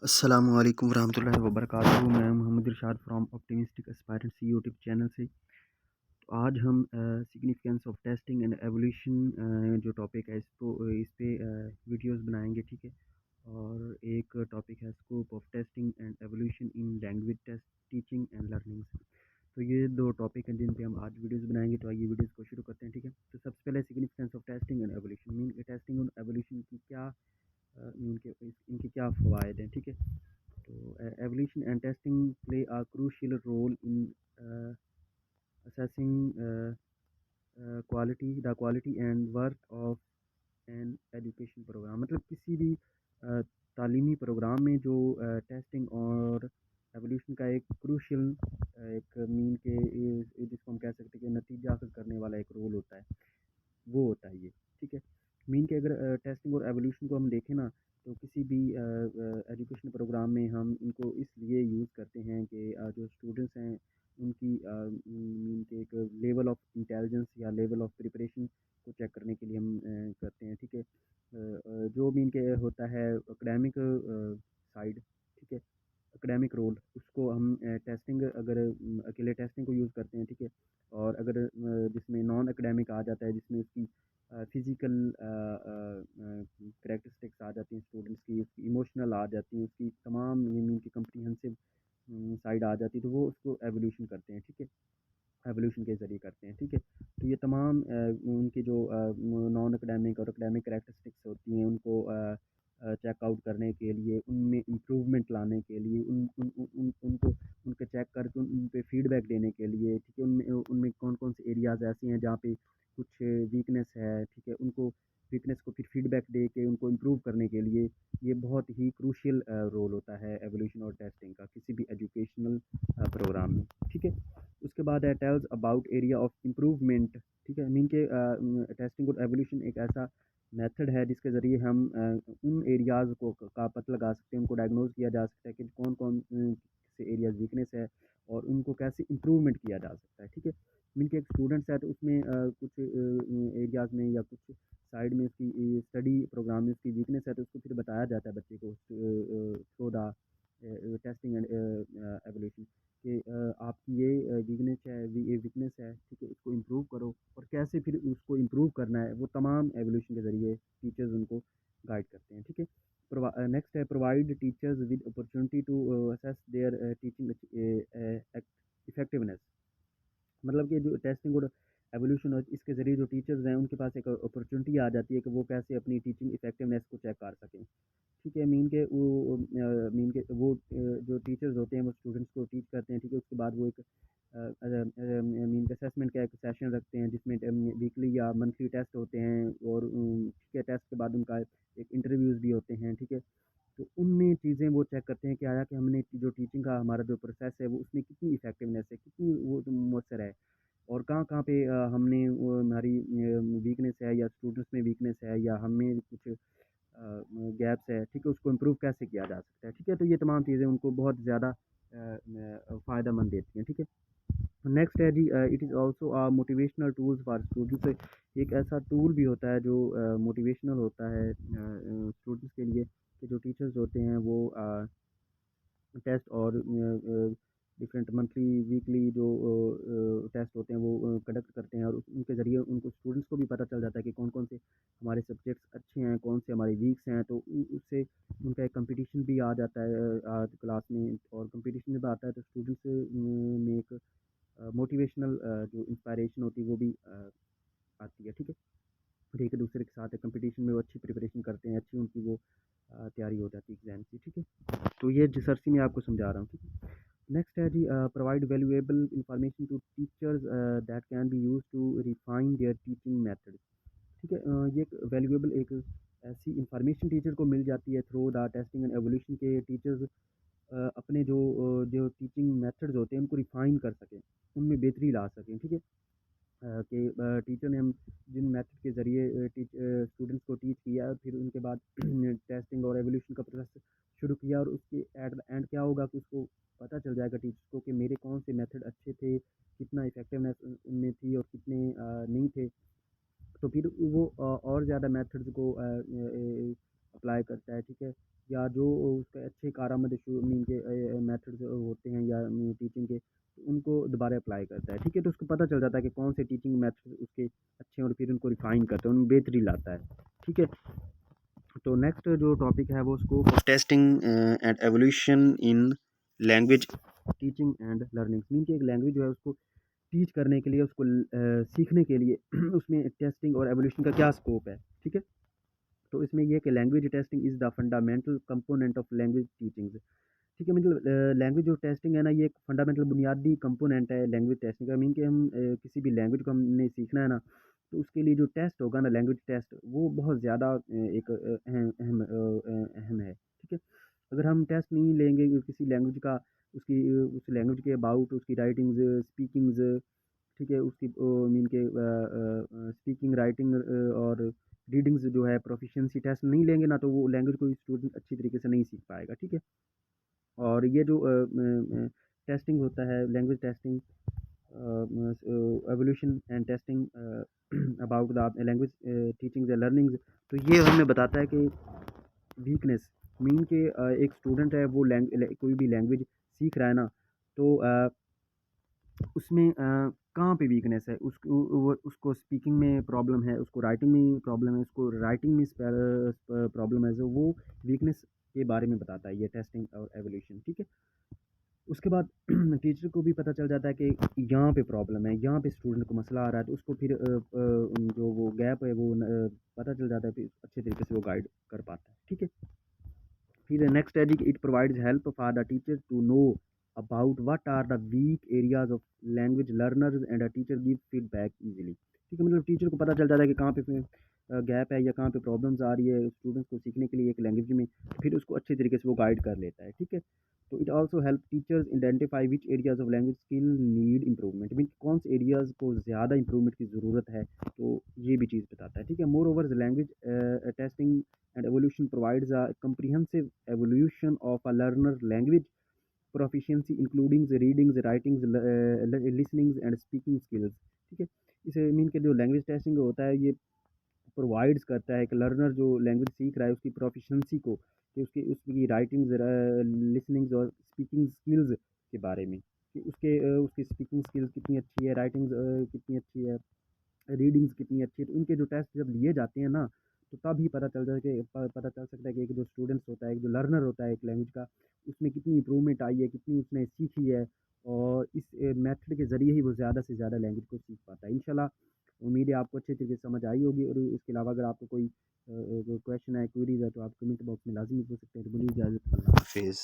अस्सलामु अलैकुम वरहमतुल्लाहि वबरकातुहू। मैं Mohammad Irshad from optimistic aspirants YouTube channel से। तो आज हम significance of testing and evaluation जो टॉपिक है इस पे वीडियोस बनाएंगे, ठीक है। और एक टॉपिक है scope of testing and evaluation in language test teaching and learning. तो ये दो टॉपिक हैं जिन पे हम आज वीडियोस बनाएंगे। तो आइए वीडियोस को शुरू करते हैं, ठीक है। तो सबसे पहले significance of testing and evolution mean testing और एवोल्यूशन की क्या इनके क्या फ़वाइद हैं, ठीक है। So, evolution and testing play a crucial role in assessing the quality and worth of an education program। मतलब किसी भी तालीमी प्रोग्राम में जो टेस्टिंग और एवोल्यूशन का एक क्रूशियल एक मीन के जिसको हम कह सकते हैं कि नतीजा हासिल करने वाला एक रोल होता है, वो होता है ये, ठीक है। मीन के अगर टेस्टिंग और एवोल्यूशन को हम देखें ना, तो किसी भी एजुकेशन प्रोग्राम में हम इनको इसलिए यूज़ करते हैं कि जो स्टूडेंट्स हैं उनकी मीन के एक लेवल ऑफ इंटेलिजेंस या लेवल ऑफ प्रिपरेशन को चेक करने के लिए हम करते हैं, ठीक है। जो मीन के होता है एकेडमिक साइड, ठीक है, एकेडमिक रोल, उसको हम टेस्टिंग अगर अकेले टेस्टिंग को यूज़ करते हैं, ठीक है। और अगर जिसमें नॉन एकेडमिक आ जाता है, जिसमें उसकी फिज़िकल करैक्टरिस्टिक्स आ जाती हैं स्टूडेंट्स की, उसकी इमोशनल आ जाती हैं, उसकी तमाम ये मीन की कम्प्रीहेंसिव साइड आ जाती है, तो वो उसको एवोल्यूशन करते हैं, ठीक है। एवोल्यूशन के ज़रिए करते हैं, ठीक है। तो ये तमाम उनकी जो नॉन एकेडमिक और एकेडमिक करैक्टरिस्टिक्स होती हैं उनको चेकआउट करने के लिए, उनमें इम्प्रूवमेंट लाने के लिए, उन उन उन उन उनको उनके चेक करके उन पे फीडबैक देने के लिए, ठीक है। उनमें उनमें कौन-कौन से एरियाज़ ऐसे हैं जहाँ पे कुछ वीकनेस है, ठीक है। उनको वीकनेस को फिर फीडबैक दे के उनको इम्प्रूव करने के लिए ये बहुत ही क्रूशियल रोल होता है एवोल्यूशन और टेस्टिंग का किसी भी एजुकेशनल प्रोग्राम में, ठीक है। उसके बाद है tells about area of improvement, ठीक है। मीन के टेस्टिंग और एवोल्यूशन एक ऐसा मेथड है जिसके ज़रिए हम उन एरियाज़ को का पता लगा सकते हैं, उनको डायग्नोज किया जा सकता है कि कौन कौन से एरियाज वीकनेस है और उनको कैसे इम्प्रूवमेंट किया जा सकता है, ठीक है। मीन के एक स्टूडेंट्स है तो उसमें कुछ एरियाज़ में या कुछ साइड में उसकी स्टडी प्रोग्राम में उसकी वीकनेस है, तो उसको फिर बताया जाता है बच्चे को through the testing and evolution कि आपकी ये वीकनेस है, ये वीकनेस है, ठीक है, इसको इम्प्रूव करो। और कैसे फिर उसको इम्प्रूव करना है, वो तमाम एवोल्यूशन के ज़रिए टीचर्स उनको गाइड करते हैं, ठीक है। नेक्स्ट है provide teachers with opportunity to assess their teaching effectiveness. मतलब कि जो टेस्टिंग और एवोल्यूशन है इसके ज़रिए जो टीचर्स हैं उनके पास एक अपॉर्चुनिटी आ जाती है कि वो कैसे अपनी टीचिंग इफेक्टिवनेस को चेक कर सकें, ठीक है। मीन के वो जो टीचर्स होते हैं वो स्टूडेंट्स को टीच करते हैं, ठीक है। उसके बाद वो एक मीन के असेसमेंट का एक सेशन रखते हैं जिसमें वीकली या मंथली टेस्ट होते हैं और ठीक है, टेस्ट के बाद उनका एक इंटरव्यूज़ भी होते हैं, ठीक है। तो उनमें चीज़ें वो चेक करते हैं कि आया कि हमने जो टीचिंग का हमारा जो प्रोसेस है वो उसमें कितनी इफेक्टिवनेस है, कितनी वो तो मौसर है, और कहाँ-कहाँ पे हमने वो हमारी वीकनेस है या स्टूडेंट्स में वीकनेस है या हमें कुछ गैप्स है, ठीक है, उसको इम्प्रूव कैसे किया जा सकता है, ठीक है। तो ये तमाम चीज़ें उनको बहुत ज़्यादा फ़ायदेमंद देती हैं, ठीक है। नेक्स्ट है जी it is also motivational tools for students. एक ऐसा टूल भी होता है जो मोटिवेशनल होता है स्टूडेंट्स के लिए, कि जो टीचर्स होते हैं वो टेस्ट और डिफरेंट मंथली वीकली जो टेस्ट होते हैं वो कंडक्ट करते हैं, और उनके ज़रिए उनको स्टूडेंट्स को भी पता चल जाता है कि कौन कौन से हमारे सब्जेक्ट्स अच्छे हैं, कौन से हमारे वीक्स हैं। तो उससे उनका एक कंपटीशन भी आ जाता है क्लास में, और कंपटीशन जब आता है तो स्टूडेंट्स में एक मोटिवेशनल जो इंस्पायरेशन होती है वो भी आती है, ठीक है। और एक दूसरे के साथ कंपटीशन में वो अच्छी प्रिपरेशन करते हैं, अच्छी उनकी वो तैयारी हो जाती है एग्ज़ाम की, ठीक है। तो ये जसरसी मैं आपको समझा रहा हूँ, ठीक है। नेक्स्ट है जी provide valuable information to teachers that can be use to refine their teaching method, ठीक है। ये एक वैल्यूएबल एक ऐसी इंफॉर्मेशन टीचर को मिल जाती है through the testing and evolution के टीचर्स अपने जो टीचिंग मेथड्स होते हैं उनको रिफाइन कर सकें, उनमें बेहतरी ला सकें, ठीक है। कि टीचर ने हम जिन मेथड के ज़रिए स्टूडेंट्स को टीच किया, फिर उनके बाद टेस्टिंग और एवोल्यूशन का प्रोसेस शुरू किया, और उसके एट द एंड क्या होगा कि उसको पता चल जाएगा टीचर्स को कि मेरे कौन से मेथड अच्छे थे, कितना इफेक्टिवनेस उनमें थी और कितने नहीं थे। तो फिर वो और ज़्यादा मेथड्स को अप्लाई करता है, ठीक है। या जो उसके अच्छे कारआमद मीन के मेथड्स होते हैं या टीचिंग के, तो उनको दोबारा अप्लाई करता है, ठीक है। तो उसको पता चल जाता है कि कौन से टीचिंग मेथड्स उसके अच्छे हैं और फिर उनको रिफाइन करता है, उनमें बेहतरी लाता है, ठीक है। तो नेक्स्ट जो टॉपिक है वो scope of testing and evaluation in language teaching and learning. Mean कि एक लैंग्वेज जो है उसको टीच करने के लिए, उसको सीखने के लिए उसमें टेस्टिंग और एवोल्यूशन का क्या स्कोप है, ठीक है। तो इसमें यह है कि language testing is the fundamental component of language teaching, ठीक है। मतलब लैंग्वेज जो टेस्टिंग है ना, ये एक फंडामेंटल बुनियादी कंपोनेंट है लैंग्वेज टेस्टिंग का। मीन कि हम किसी भी लैंग्वेज को हमने सीखना है ना, तो उसके लिए जो टेस्ट होगा ना, लैंग्वेज टेस्ट, वो बहुत ज़्यादा एक अहम अहम अहम है, ठीक है। अगर हम टेस्ट नहीं लेंगे किसी लैंग्वेज का, उसकी उस लैंग्वेज के अबाउट उसकी राइटिंग्स, स्पीकिंग्स, ठीक है, उसकी मीन के स्पीकिंग, राइटिंग और रीडिंग्स जो है, प्रोफिशिएंसी टेस्ट नहीं लेंगे ना, तो वो लैंग्वेज कोई स्टूडेंट अच्छी तरीके से नहीं सीख पाएगा, ठीक है। और ये जो टेस्टिंग होता है, language testing, evolution and testing about the language teaching the learnings, तो ये हमें बताता है कि वीकनेस, मीन के एक स्टूडेंट है वो कोई भी लैंग्वेज सीख रहा है ना, तो उसमें कहाँ पे वीकनेस है, उसको स्पीकिंग में प्रॉब्लम है, उसको राइटिंग में प्रॉब्लम है, उसको राइटिंग में प्रॉब्लम है, जो वो वीकनेस के बारे में बताता है ये टेस्टिंग और एवोल्यूशन, ठीक है। उसके बाद टीचर को भी पता चल जाता है कि यहाँ पे प्रॉब्लम है, यहाँ पे स्टूडेंट को मसला आ रहा है, तो उसको फिर जो वो गैप है वो पता चल जाता है, फिर अच्छे तरीके से वो गाइड कर पाता है, ठीक है। फिर नेक्स्ट है जी कि it provides help for the teacher to know about what are the weak areas of language learners and a teacher give feedback easily, ठीक है। मतलब टीचर को पता चल जाता है कि कहाँ पे गैप है या कहाँ पे प्रॉब्लम्स आ रही है स्टूडेंट्स को सीखने के लिए एक लैंग्वेज में, फिर उसको अच्छे तरीके से वो गाइड कर लेता है, ठीक है। तो it also help teachers identify which areas of language skill need improvement, mean कौन से एरियाज को ज़्यादा इंप्रूवमेंट की ज़रूरत है, तो ये भी चीज़ बताता है, ठीक है। More over language testing and evolution provides a comprehensive evolution of a learner language proficiency including the readings, writings, listenings and speaking skills, ठीक है। इसे मीन के जो लैंग्वेज टेस्टिंग होता है, ये प्रोवाइड्स करता है कि लर्नर जो लैंग्वेज सीख रहा है उसकी प्रोफिशेंसी को, कि उसकी उसकी राइटिंग्स, लिसनिंग्स और स्पीकिंग स्किल्स के बारे में, कि उसकी स्पीकिंग स्किल्स कितनी अच्छी है, राइटिंग्स कितनी अच्छी है, रीडिंग्स कितनी अच्छी है। तो इनके जो टेस्ट जब लिए जाते हैं ना, तो तब ही पता चलता है कि पता चल सकता है कि एक जो स्टूडेंट्स होता है, एक जो लर्नर होता है एक लैंग्वेज का, उसमें कितनी इंप्रूवमेंट आई है, कितनी उसने सीखी है, और इस मेथड के ज़रिए ही वो ज़्यादा से ज़्यादा लैंग्वेज को सीख पाता है। इंशाल्लाह उम्मीद है आपको अच्छे तरीके से समझ आई होगी, और इसके अलावा अगर आपको कोई क्वेश्चन है, क्वेरीज है, तो आप कमेंट बॉक्स में लाजमी पूछ सकते हैं। तो मुझे इजाज़त, अल्लाह हाफिज़।